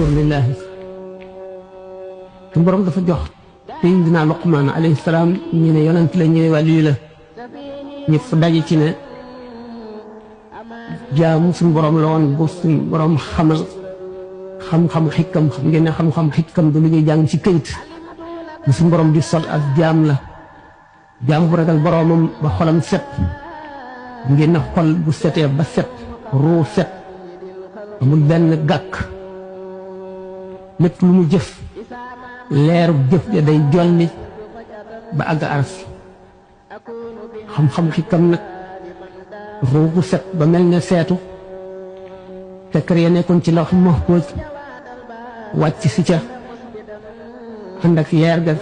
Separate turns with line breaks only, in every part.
lillahi te borom dafa jox sayyidina Luqmaan alayhi salaam ñu ne yonent la ñëwee wàllu la ñëpp daje ci ne jaamu suñu borom la woon bu suñu borom xamal xam-xam xikam xam ngeen ne xam-xam xikam du lu ñuy jàng ci këyit bu suñu borom di sol ak jaam la jaam bu ragal boromam ba xolam set ngeen ne xol bu setee ba set ruu set amul benn gàkk lépp lu mu jëf leeru jëf ja day jolli ba àgg aras xam-xam xikam nag ruu bu set ba mel ne seetu fekkar ya nekkoon ci lawh mahfuus wàcc si ca ànd ak yeer ga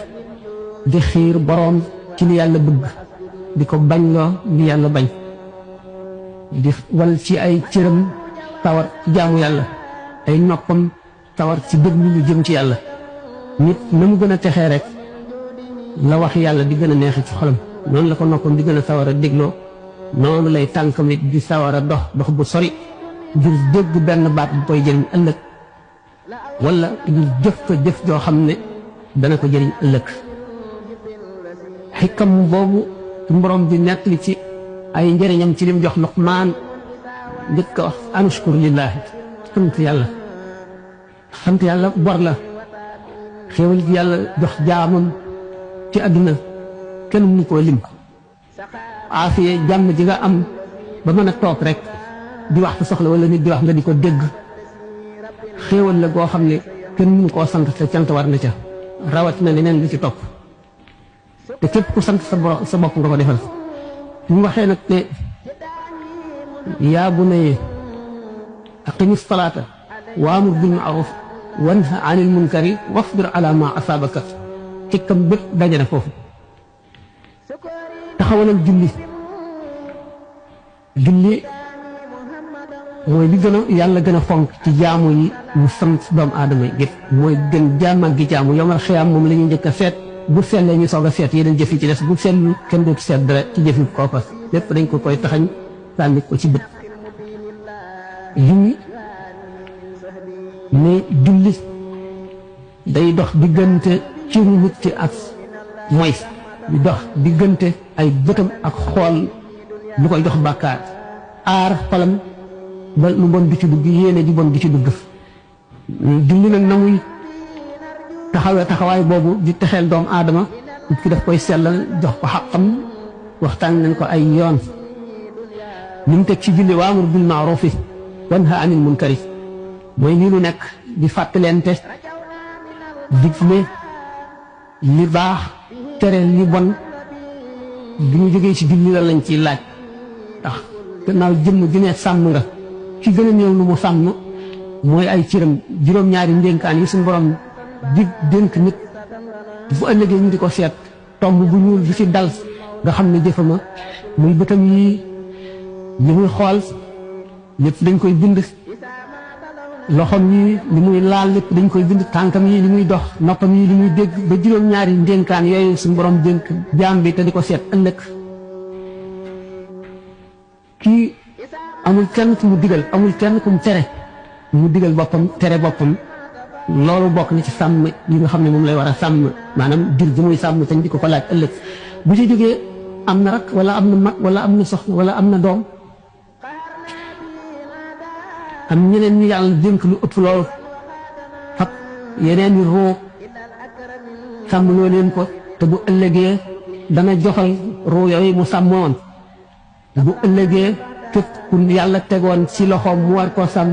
di xiir boroom ci li yàlla bëgg di ko bañ loo li yàlla bañ di wal ci ay cëram tawar ci jaamu yàlla ay noppam tawar ci déglu lu jëm ci yàlla nit na mu gën a texee rek la wax yàlla di gën a neexe ci xolam noonu la ko noppam di gën a sawar a dégloo noonu lay tànkam it di sawar a dox bu sori ngir dégg benn baat bu koy jëriñ ëllëg wala ngir jëf ko jëf joo xam ne dana ko jëriñ ëllëg xikam boobu borom di nettali ci ay njëriñam ci lim jox Luqmaan njëkk a wax anushkur lillahi sant yàlla bor la xéewal gi yàlla jox jaamam ci àdduna kenn mënu koo lim aafiye jàmm ji nga am ba mën a toog rek di wax sa soxla wala nit di wax nga di ko dégg xéewal la goo xam ne kenn mënu koo sant te cant war na ca rawatina leneen li ci topp te képp ku sant sa bopp nga ko defal ñu waxee nag ne yaa bunayya aqimi salaata waamur bil ma'ruuf wanha anil munkari wasbir ala ma asaabaka xikam bépp daje na foofu taxawalal julli mooy li gën a yàlla gën a fonk ci jaamu yi mu sant doomu aadama yi gépp mooy gën jaamal gi jaamu yomal xiyaam moom la ñuy njëkk a seet bu sellee ñu soog a seet yeneen jëf yi ci des bu sellu kenn dootu seet dara ci jëf yi kooka lépp dañ ko koy taxañ sànni ko ci bët lii ne julli day dox diggante ci nit ki ak mooy di dox diggante ay bëtam ak xool lu koy dox bàkkaar aar xolam ba lu bon du ci dugg yéene ji bon du ci dugg julli nag na muy taxawaay boobu di texeel doomu aadama nit ki daf koy sellal jox ko xaqam waxtaan nañ ko ay yoon li mu teg ci julli waamur bil ma'ruufi wanha anil munkari mooy lii lu nekk di fàttalente digle li baax tere li bon bi ñu jógee ci julli la lañ ciy laaj ndax gannaaw jëmm ju ne sàmm nga ci gën a néew lu mu sàmm mooy ay cëram juróom-ñaari ndénkaan yi suñu borom di dénk nit bu ëllëgee ñu di ko seet tomb bu ñuul bi ci dal nga xam ne jëfama muy bëtam yi li muy xool lépp dañ koy bind loxom yi li muy laal lépp dañ koy bind tànkam yi li muy dox noppam yi li muy dégg ba juróom-ñaari ndénkaan yooyu suñu borom dénk jaam bi te di ko seet ëllëg kii amul kenn ku mu digal amul kenn ku mu tere mu digal boppam tere boppam loolu bokk na ci sàmm yi nga xam ne moom lay war a sàmm maanaam jur gi muy sàmm tañ di ko laaj ëllëg bu ci jógee am na rak wala am na mag wala am na soxna wala am na doom am ñeneen ñu yàlla dénk lu ëpp loolu fab yeneen yi roo sàmm loo leen ko te bu ëllëgee dana joxal roo yooyu mu sàmmoon bu ëllëgee képp ku yàlla tegoon ci loxoom mu war koo sàmm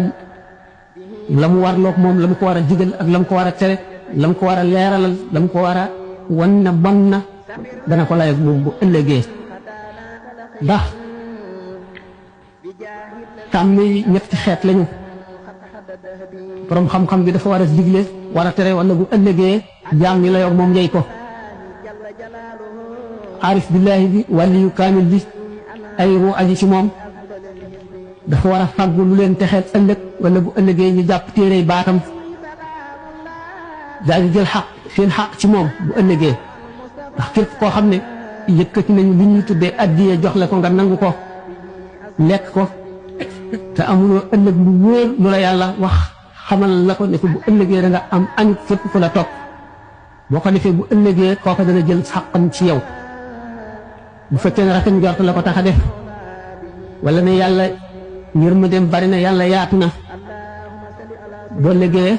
la mu war loog moom la mu ko war a digal ak la mu ko war a tere la mu ko war a leeralal la mu ko war a wan na bon na dana ko layoog moom bu ëllëgee ndax sàmm yi ñetti xeet lañu borom xam-xam bi dafa war a digle war a tere wala bu ëllëgee jaam ñi layoog moom njëy ko aarif billaahi bi wàlliyu kaamil bi ay ruu aji ci moom dafa war a fàggu lu leen texeel ëllëg wala bu ëllëgee ñu jàpp téerey baatam daal di jël xaq seen xaq ci moom bu ëllëgee ndax képp koo xam ne yëkkati nañu li ñuy tuddee addiye jox la ko nga nangu ko lekk ko te amuloo ëllëg lu wóor lu la yàlla wax xamal la ko ne ko bu ëllëgee da nga am añ fépp fu la topp boo ko defee bu ëllëgee kooka dana jël xàqam ci yow bu fekkee ne rafet njort la ko tax a def wala ne yàlla yërmandeem bari na yàlla yaatu na boo ëllëgee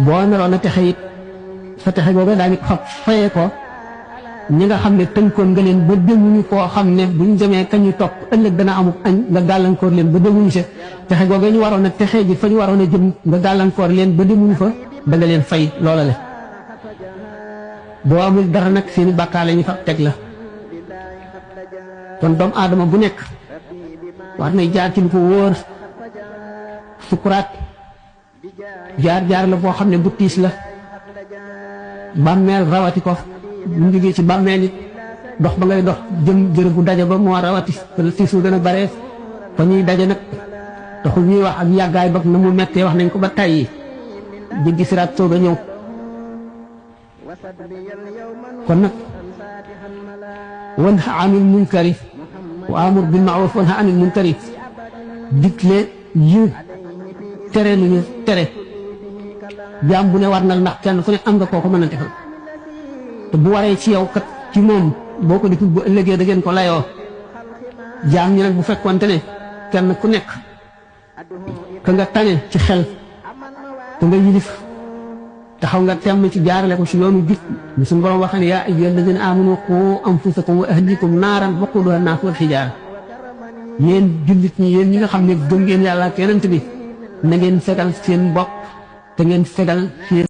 boo naroon a texe it sa texe googu daañu ko fayee ko ñi nga xam ne tënkoon nga leen ba demuñu foo xam ne buñ demee kañu topp ëllëg dana amub añ nga gàllankoor leen ba demuñu sa texe googu ñu waroon a texe ji fa ñu waroon a jëm nga gàllankoor leen ba demuñu fa da nga leen fay loola le boo amul dara nag seeni bàkkaar la ñu fa teg la kon doomu aadama bu nekk war nay jaar ci lu ko wóor sukuraat jaar la boo xam ne bu tiis la bàmmeel rawati ko bu jógee ci bàmmeel it dox ba ngay dox jëm jërëgu daje ba moo rawati wala tiisu gën a bare fa ñuy daje nag taxul ñuy wax ak yàggaay ba na mu mettee wax nañ ko ba tàyyi jéggi siraat soog a ñëw kon nag wanha anil munkari wa amur bil ma'ruf wanha anil munkari digle yiw tere lu ñu tere jaam bu ne war na ndax kenn ku ne am nga koo ko mën a defal te bu waree ci yow kat ci moom boo ko deful bu ëllëgee da ngeen ko layoo jaam ñi nag bu fekkonte ne kenn ku nekk ka nga tane ci xel te nga yilif taxaw nga temm ci jaarale ko ci yoonu jub ñu suñu borom waxee ne yaa ayyuhal lazina aamanu quu anfusakum wa ahlikum naaran waquuduhaa an-naasu wal hijaara yéen jullit ñi yéen ñi nga xam ne gëm ngeen yàlla ak yonent bi na ngeen fegal seen bopp te ngeen fegal seen